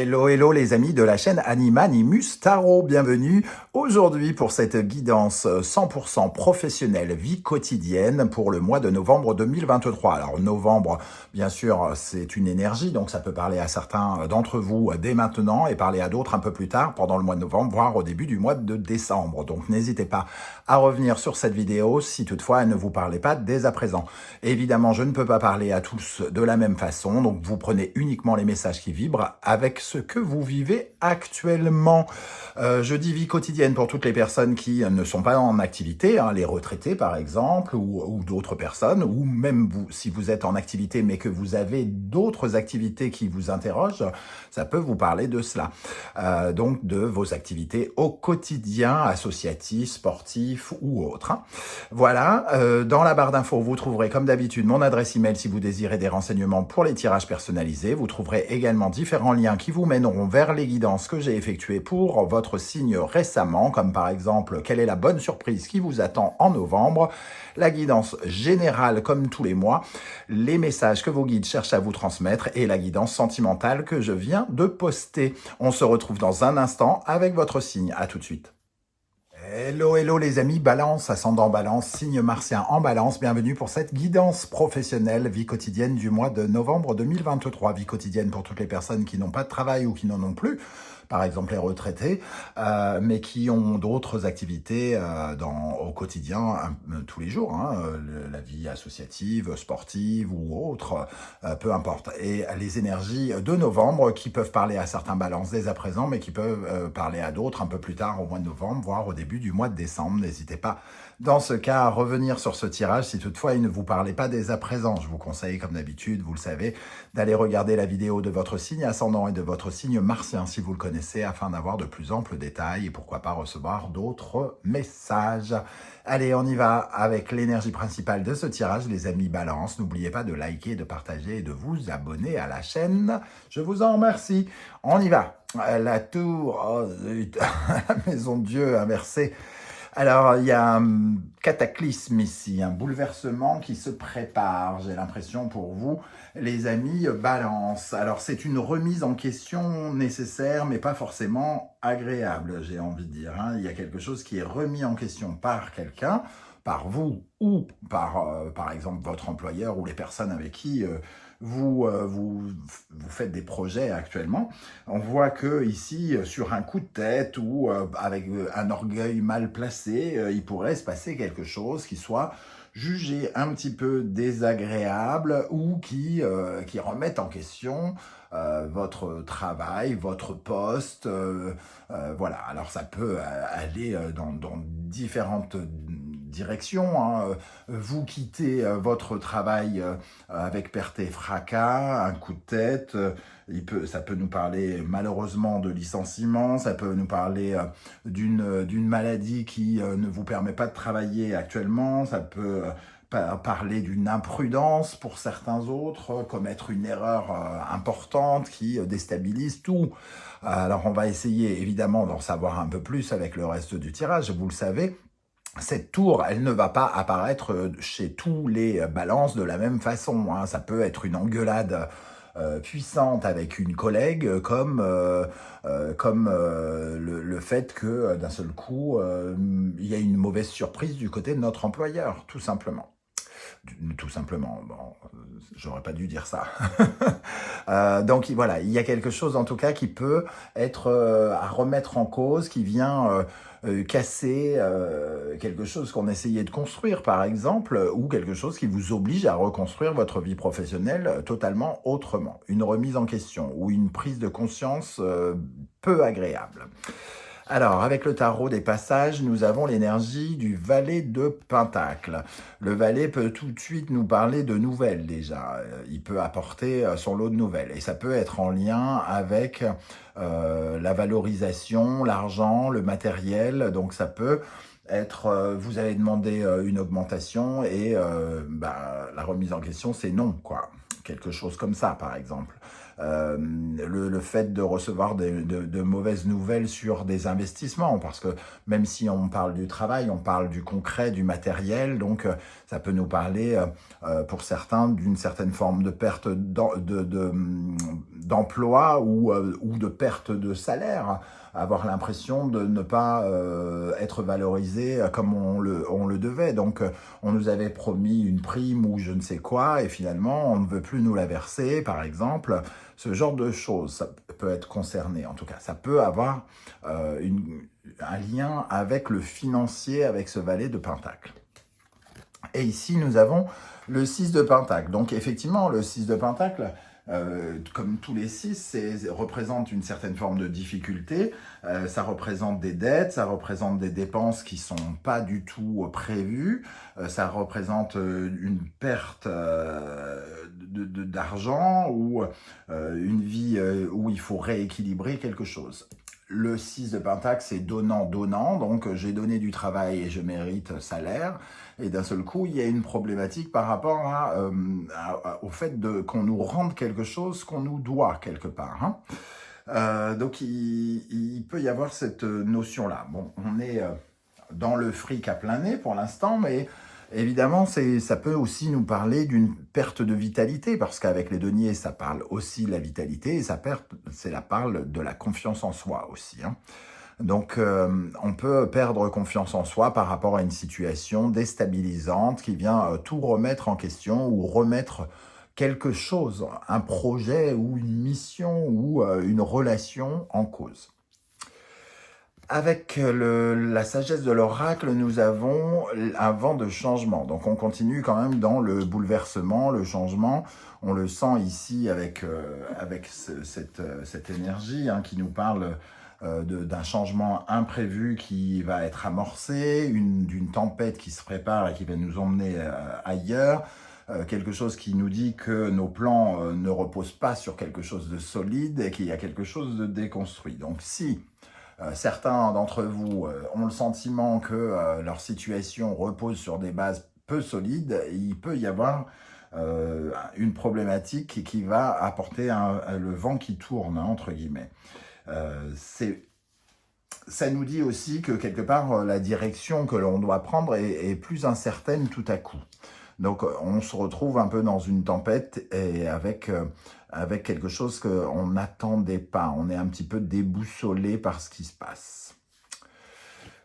Hello, hello les amis de la chaîne Animanimus Tarot, bienvenue aujourd'hui pour cette guidance 100% professionnelle vie quotidienne pour le mois de novembre 2023. Alors novembre, bien sûr, c'est une énergie, donc ça peut parler à certains d'entre vous dès maintenant et parler à d'autres un peu plus tard pendant le mois de novembre, voire au début du mois de décembre. Donc n'hésitez pas à revenir sur cette vidéo si toutefois elle ne vous parlait pas dès à présent. Évidemment, je ne peux pas parler à tous de la même façon, donc vous prenez uniquement les messages qui vibrent avec ce que vous vivez actuellement. Je dis vie quotidienne pour toutes les personnes qui ne sont pas en activité, hein, les retraités par exemple, ou d'autres personnes, ou même vous, si vous êtes en activité mais que vous avez d'autres activités qui vous interrogent, ça peut vous parler de cela. Donc de vos activités au quotidien, associatifs, sportifs ou autres. Hein. Voilà, dans la barre d'infos, vous trouverez comme d'habitude mon adresse email si vous désirez des renseignements pour les tirages personnalisés. Vous trouverez également différents liens qui vous mèneront vers les guidances que j'ai effectuées pour votre signe récemment, comme par exemple quelle est la bonne surprise qui vous attend en novembre, la guidance générale comme tous les mois, les messages que vos guides cherchent à vous transmettre et la guidance sentimentale que je viens de poster. On se retrouve dans un instant avec votre signe. À tout de suite. Hello, hello les amis, Balance, ascendant Balance, signe martien en Balance, bienvenue pour cette guidance professionnelle vie quotidienne du mois de novembre 2023, vie quotidienne pour toutes les personnes qui n'ont pas de travail ou qui n'en ont plus, par exemple les retraités, mais qui ont d'autres activités au quotidien, tous les jours, hein, la vie associative, sportive ou autre, peu importe. Et les énergies de novembre qui peuvent parler à certains balances dès à présent, mais qui peuvent parler à d'autres un peu plus tard au mois de novembre, voire au début du mois de décembre. N'hésitez pas, dans ce cas, à revenir sur ce tirage si toutefois il ne vous parlait pas dès à présent. Je vous conseille, comme d'habitude, vous le savez, d'aller regarder la vidéo de votre signe ascendant et de votre signe martien si vous le connaissez, afin d'avoir de plus amples détails et pourquoi pas recevoir d'autres messages. Allez, on y va avec l'énergie principale de ce tirage, les amis Balance. N'oubliez pas de liker, de partager et de vous abonner à la chaîne. Je vous en remercie. On y va. La tour, oh zut, la maison de Dieu inversée. Alors, il y a un cataclysme ici, un bouleversement qui se prépare, j'ai l'impression pour vous, les amis Balance. Alors, c'est une remise en question nécessaire, mais pas forcément agréable, j'ai envie de dire. Hein. Il y a quelque chose qui est remis en question par quelqu'un, par vous ou par exemple votre employeur ou les personnes avec qui vous faites des projets actuellement. On voit que ici, sur un coup de tête ou avec un orgueil mal placé, il pourrait se passer quelque chose qui soit jugé un petit peu désagréable ou qui remette en question votre travail, votre poste. Voilà, alors ça peut aller dans différentes direction. Hein. Vous quittez votre travail avec perte et fracas, un coup de tête. Ça peut nous parler malheureusement de licenciement, ça peut nous parler d'une maladie qui ne vous permet pas de travailler actuellement, ça peut parler d'une imprudence pour certains autres, commettre une erreur importante qui déstabilise tout. Alors on va essayer évidemment d'en savoir un peu plus avec le reste du tirage, vous le savez. Cette tour, elle ne va pas apparaître chez tous les balances de la même façon. Hein. Ça peut être une engueulade puissante avec une collègue, comme le fait que d'un seul coup, il y a une mauvaise surprise du côté de notre employeur, tout simplement. Tout simplement, bon, j'aurais pas dû dire ça. Donc voilà, il y a quelque chose en tout cas qui peut être à remettre en cause, qui vient casser quelque chose qu'on essayait de construire par exemple, ou quelque chose qui vous oblige à reconstruire votre vie professionnelle totalement autrement. Une remise en question ou une prise de conscience peu agréable. Alors, avec le tarot des passages, nous avons l'énergie du valet de Pentacle. Le valet peut tout de suite nous parler de nouvelles déjà. Il peut apporter son lot de nouvelles. Et ça peut être en lien avec la valorisation, l'argent, le matériel. Donc ça peut être, vous allez demander une augmentation et la remise en question, c'est non, quoi. Quelque chose comme ça, par exemple. Le fait de recevoir de mauvaises nouvelles sur des investissements, parce que même si on parle du travail, on parle du concret, du matériel, donc ça peut nous parler pour certains d'une certaine forme de perte d'emploi ou de perte de salaire, avoir l'impression de ne pas être valorisé comme on le devait. Donc, on nous avait promis une prime ou je ne sais quoi, et finalement, on ne veut plus nous la verser, par exemple. Ce genre de choses, ça peut être concerné, en tout cas. Ça peut avoir un lien avec le financier, avec ce valet de Pentacle. Et ici, nous avons le 6 de Pentacle. Donc, effectivement, le 6 de Pentacle, comme tous les 6, représente une certaine forme de difficulté. Ça représente des dettes, ça représente des dépenses qui ne sont pas du tout prévues. Ça représente une perte d'argent ou une vie où il faut rééquilibrer quelque chose. Le 6 de Pentacle, c'est donnant-donnant, donc j'ai donné du travail et je mérite salaire. Et d'un seul coup, il y a une problématique par rapport au fait qu'on nous rende quelque chose qu'on nous doit quelque part. Donc, il peut y avoir cette notion-là. Bon, on est dans le fric à plein nez pour l'instant, mais évidemment, ça peut aussi nous parler d'une perte de vitalité, parce qu'avec les deniers, ça parle aussi de la vitalité, et ça parle de la confiance en soi aussi. Donc, on peut perdre confiance en soi par rapport à une situation déstabilisante qui vient tout remettre en question ou remettre quelque chose, un projet ou une mission ou une relation en cause. Avec la sagesse de l'oracle, nous avons un vent de changement. Donc, on continue quand même dans le bouleversement, le changement. On le sent ici avec cette énergie qui nous parle d'un changement imprévu qui va être amorcé, d'une tempête qui se prépare et qui va nous emmener ailleurs, quelque chose qui nous dit que nos plans ne reposent pas sur quelque chose de solide et qu'il y a quelque chose de déconstruit. Donc si certains d'entre vous ont le sentiment que leur situation repose sur des bases peu solides, il peut y avoir une problématique qui va apporter le vent qui tourne, entre guillemets. Ça nous dit aussi que quelque part, la direction que l'on doit prendre est plus incertaine tout à coup. Donc, on se retrouve un peu dans une tempête et avec quelque chose qu'on n'attendait pas. On est un petit peu déboussolé par ce qui se passe.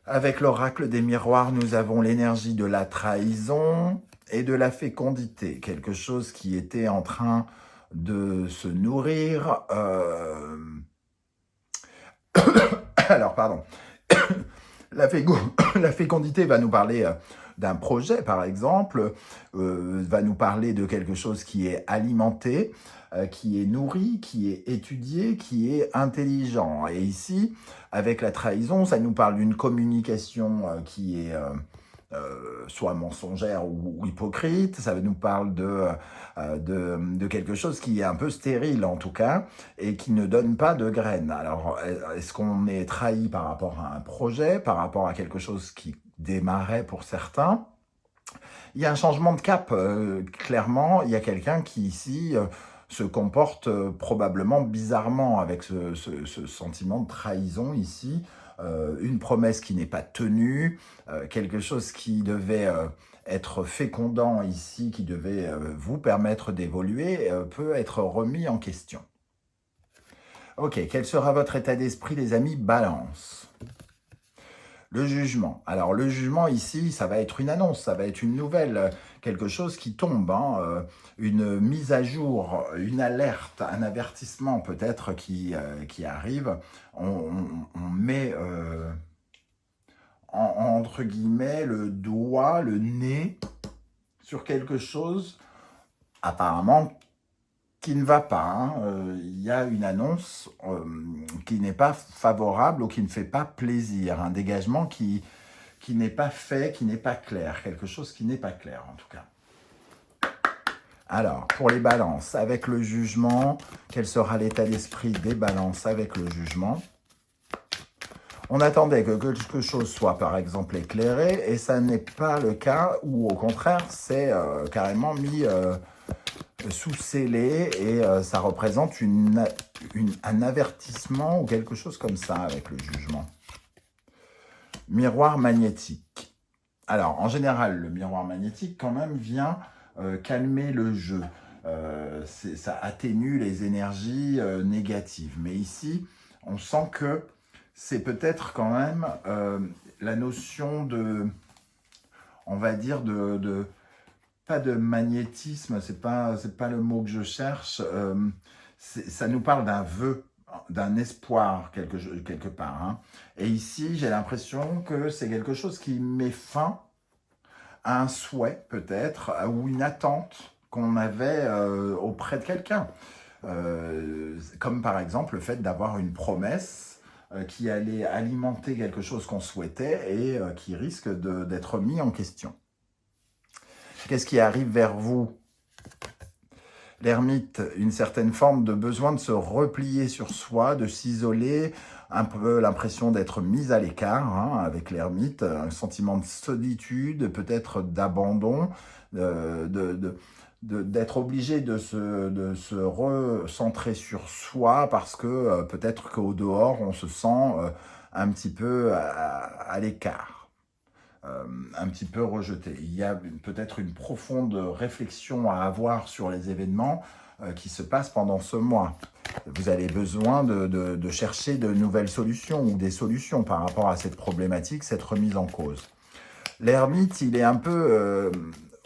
Avec l'oracle des miroirs, nous avons l'énergie de la trahison et de la fécondité. Quelque chose qui était en train de se nourrir. Alors, pardon. La fécondité va nous parler d'un projet, par exemple, va nous parler de quelque chose qui est alimenté, qui est nourri, qui est étudié, qui est intelligent. Et ici, avec la trahison, ça nous parle d'une communication qui est soit mensongère ou hypocrite. Ça nous parle de quelque chose qui est un peu stérile, en tout cas, et qui ne donne pas de graines. Alors, est-ce qu'on est trahi par rapport à un projet, par rapport à quelque chose qui démarrait pour certains? Il y a un changement de cap, clairement. Il y a quelqu'un qui, ici, se comporte probablement bizarrement avec ce sentiment de trahison, ici. Une promesse qui n'est pas tenue, quelque chose qui devait être fécondant ici, qui devait vous permettre d'évoluer, peut être remis en question. Ok, quel sera votre état d'esprit, les amis? Balance. Le jugement. Alors, le jugement ici, ça va être une annonce, ça va être une nouvelle, quelque chose qui tombe, une mise à jour, une alerte, un avertissement peut-être qui arrive. On met, entre guillemets, le doigt, le nez sur quelque chose, apparemment, qui ne va pas. Il y a une annonce qui n'est pas favorable ou qui ne fait pas plaisir. Un dégagement qui n'est pas fait, qui n'est pas clair. Quelque chose qui n'est pas clair, en tout cas. Alors, pour les balances, avec le jugement, quel sera l'état d'esprit des balances avec le jugement? On attendait que quelque chose soit, par exemple, éclairé, et ça n'est pas le cas, ou au contraire, c'est carrément mis sous scellé, et ça représente un avertissement ou quelque chose comme ça avec le jugement. Miroir magnétique. Alors, en général, le miroir magnétique, quand même, vient calmer le jeu. ça atténue les énergies négatives. Mais ici, on sent que c'est peut-être quand même la notion de, on va dire, pas de magnétisme, c'est pas le mot que je cherche, ça nous parle d'un vœu, d'un espoir quelque part. Hein. Et ici, j'ai l'impression que c'est quelque chose qui met fin à un souhait peut-être, ou une attente qu'on avait auprès de quelqu'un. Comme par exemple le fait d'avoir une promesse qui allait alimenter quelque chose qu'on souhaitait et qui risque d'être mis en question. Qu'est-ce qui arrive vers vous? L'ermite, une certaine forme de besoin de se replier sur soi, de s'isoler, un peu l'impression d'être mis à l'écart, hein, avec l'ermite, un sentiment de solitude, peut-être d'abandon, d'être obligé de se recentrer sur soi parce que peut-être qu'au dehors, on se sent un petit peu à l'écart. Un petit peu rejeté. Il y a peut-être une profonde réflexion à avoir sur les événements qui se passent pendant ce mois. Vous avez besoin de chercher de nouvelles solutions ou des solutions par rapport à cette problématique, cette remise en cause. L'ermite, il est un peu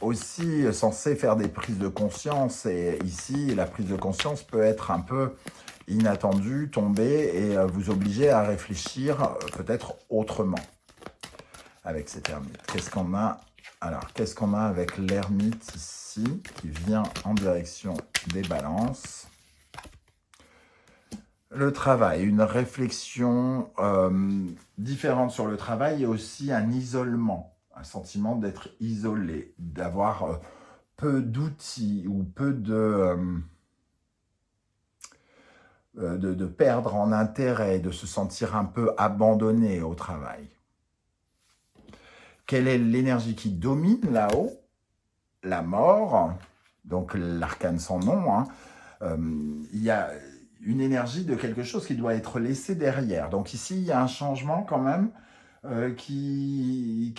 aussi censé faire des prises de conscience et ici, la prise de conscience peut être un peu inattendue, tomber et vous obliger à réfléchir peut-être autrement. Avec cet ermite. Qu'est-ce qu'on a? Alors, qu'est-ce qu'on a avec l'ermite ici, qui vient en direction des balances? Le travail, une réflexion différente sur le travail et aussi un isolement, un sentiment d'être isolé, d'avoir peu d'outils ou peu de perdre en intérêt, de se sentir un peu abandonné au travail. Quelle est l'énergie qui domine là-haut? La mort, donc l'arcane sans nom. Hein. Il y a une énergie de quelque chose qui doit être laissé derrière. Donc ici, il y a un changement quand même qui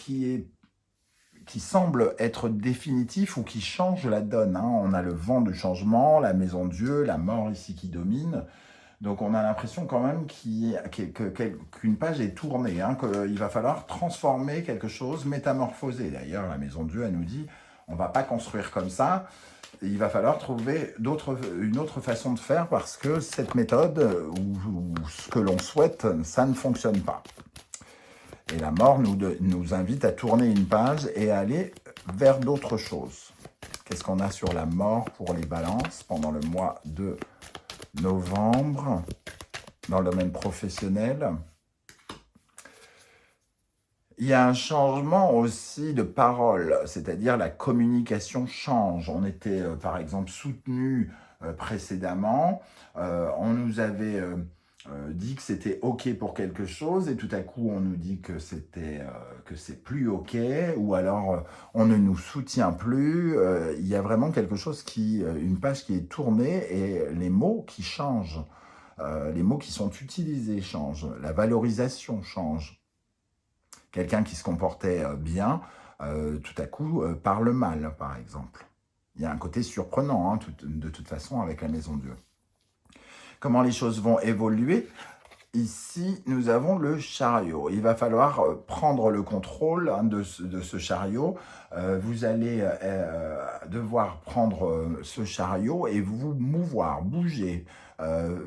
semble être définitif ou qui change la donne. Hein. On a le vent du changement, la maison de Dieu, la mort ici qui domine. Donc on a l'impression quand même qu'une page est tournée, hein, qu'il va falloir transformer quelque chose, métamorphoser. D'ailleurs, la Maison de Dieu, elle nous dit, on ne va pas construire comme ça, il va falloir trouver une autre façon de faire parce que cette méthode, ou ce que l'on souhaite, ça ne fonctionne pas. Et la mort nous invite à tourner une page et à aller vers d'autres choses. Qu'est-ce qu'on a sur la mort pour les balances pendant le mois de novembre, dans le domaine professionnel? Il y a un changement aussi de parole, c'est-à-dire la communication change. On était par exemple soutenu précédemment, on nous avait dit que c'était OK pour quelque chose et tout à coup on nous dit que c'est plus OK ou alors on ne nous soutient plus. Il y a vraiment quelque chose une page qui est tournée et les mots qui changent, les mots qui sont utilisés changent, la valorisation change. Quelqu'un qui se comportait bien, tout à coup parle mal par exemple. Il y a un côté surprenant hein, de toute façon avec la Maison de Dieu. Comment les choses vont évoluer? Ici, nous avons le chariot. Il va falloir prendre le contrôle hein, de ce chariot. Vous allez devoir prendre ce chariot et vous mouvoir, bouger,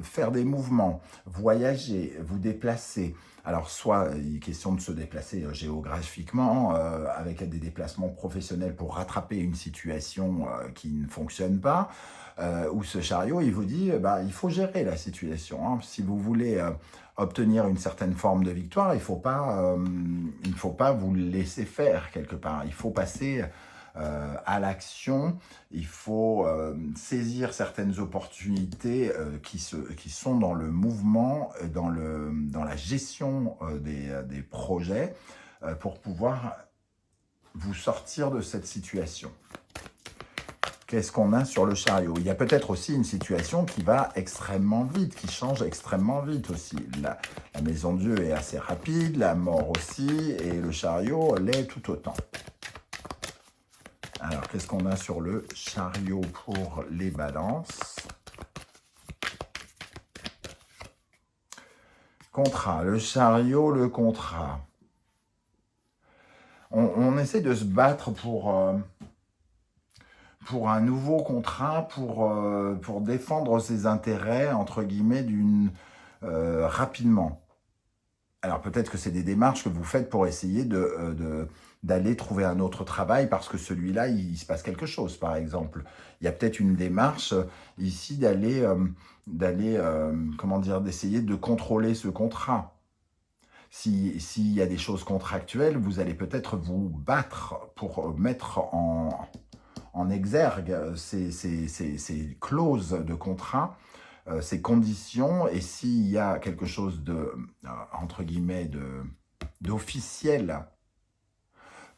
faire des mouvements, voyager, vous déplacer. Alors, soit il est question de se déplacer géographiquement, avec des déplacements professionnels pour rattraper une situation qui ne fonctionne pas, où ce chariot, il vous dit, il faut gérer la situation. Hein. Si vous voulez obtenir une certaine forme de victoire, il ne faut pas vous laisser faire quelque part. Il faut passer à l'action, il faut saisir certaines opportunités qui sont dans le mouvement, dans la gestion des projets, pour pouvoir vous sortir de cette situation. Qu'est-ce qu'on a sur le chariot? Il y a peut-être aussi une situation qui va extrêmement vite, qui change extrêmement vite aussi. La Maison de Dieu est assez rapide, la mort aussi, et le chariot l'est tout autant. Alors, qu'est-ce qu'on a sur le chariot pour les balances? Contrat, le chariot, le contrat. On essaie de se battre pour un nouveau contrat, pour défendre ses intérêts, entre guillemets, rapidement. Alors peut-être que c'est des démarches que vous faites pour essayer d'aller trouver un autre travail parce que celui-là, il se passe quelque chose, par exemple. Il y a peut-être une démarche ici comment dire, d'essayer de contrôler ce contrat. S'il y a des choses contractuelles, vous allez peut-être vous battre pour mettre en exergue ces clauses de contrat, ces conditions, et s'il y a quelque chose entre guillemets, d'officiel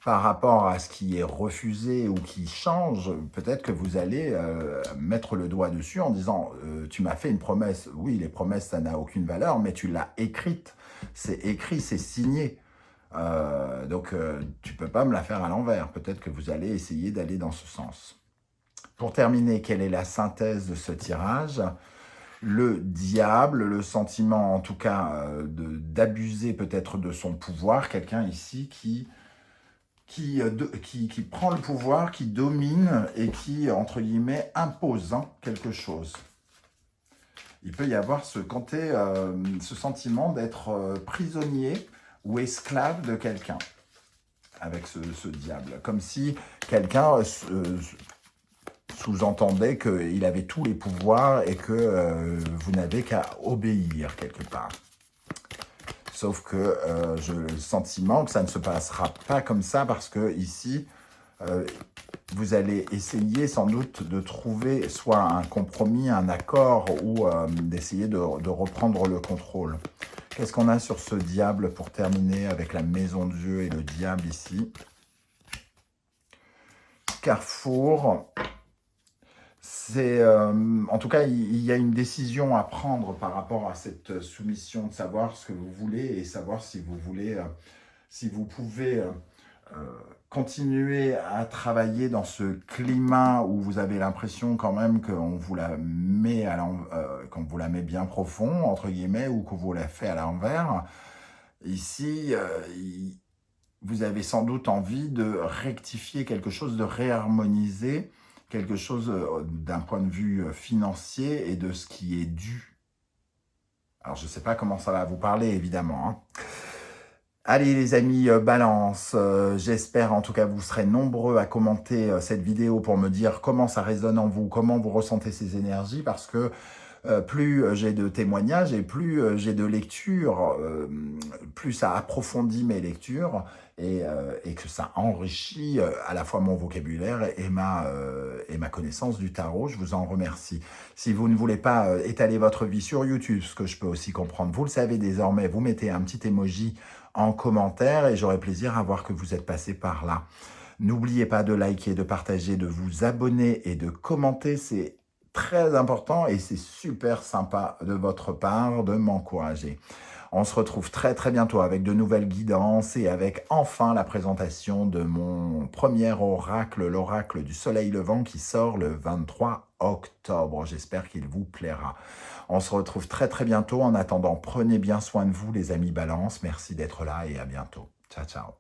par rapport à ce qui est refusé ou qui change, peut-être que vous allez mettre le doigt dessus en disant tu m'as fait une promesse. Oui, les promesses, ça n'a aucune valeur, mais tu l'as écrite. C'est écrit, c'est signé. Donc, tu ne peux pas me la faire à l'envers. Peut-être que vous allez essayer d'aller dans ce sens. Pour terminer, quelle est la synthèse de ce tirage? Le diable, le sentiment en tout cas d'abuser peut-être de son pouvoir. Quelqu'un ici qui prend le pouvoir, qui domine et qui, entre guillemets, impose quelque chose. Il peut y avoir ce sentiment d'être prisonnier ou esclave de quelqu'un avec ce diable. Comme si quelqu'un sous-entendait qu'il avait tous les pouvoirs et que vous n'avez qu'à obéir quelque part. Sauf que j'ai le sentiment que ça ne se passera pas comme ça parce que ici, vous allez essayer sans doute de trouver soit un compromis, un accord ou d'essayer de reprendre le contrôle. Qu'est-ce qu'on a sur ce diable pour terminer avec la maison de Dieu et le diable ici? Carrefour. En tout cas, il y a une décision à prendre par rapport à cette soumission, de savoir ce que vous voulez et savoir si vous voulez, si vous pouvez continuer à travailler dans ce climat où vous avez l'impression quand même qu'on vous la met qu'on vous la met bien profond, entre guillemets, ou qu'on vous la fait à l'envers. Ici, vous avez sans doute envie de rectifier quelque chose, de réharmoniser quelque chose d'un point de vue financier et de ce qui est dû. Alors, je ne sais pas comment ça va vous parler, évidemment, hein. Allez les amis, balance, j'espère en tout cas vous serez nombreux à commenter cette vidéo pour me dire comment ça résonne en vous, comment vous ressentez ces énergies, parce que plus j'ai de témoignages et plus j'ai de lectures, plus ça approfondit mes lectures et que ça enrichit à la fois mon vocabulaire et ma connaissance du tarot. Je vous en remercie. Si vous ne voulez pas étaler votre vie sur YouTube, ce que je peux aussi comprendre, vous le savez désormais, vous mettez un petit emoji en commentaire et j'aurai plaisir à voir que vous êtes passé par là. N'oubliez pas de liker, de partager, de vous abonner et de commenter, c'est très important et c'est super sympa de votre part de m'encourager. On se retrouve très très bientôt avec de nouvelles guidances et avec enfin la présentation de mon premier oracle, l'oracle du soleil levant qui sort le 23 octobre. J'espère qu'il vous plaira. On se retrouve très très bientôt. En attendant, prenez bien soin de vous les amis Balance. Merci d'être là et à bientôt. Ciao ciao.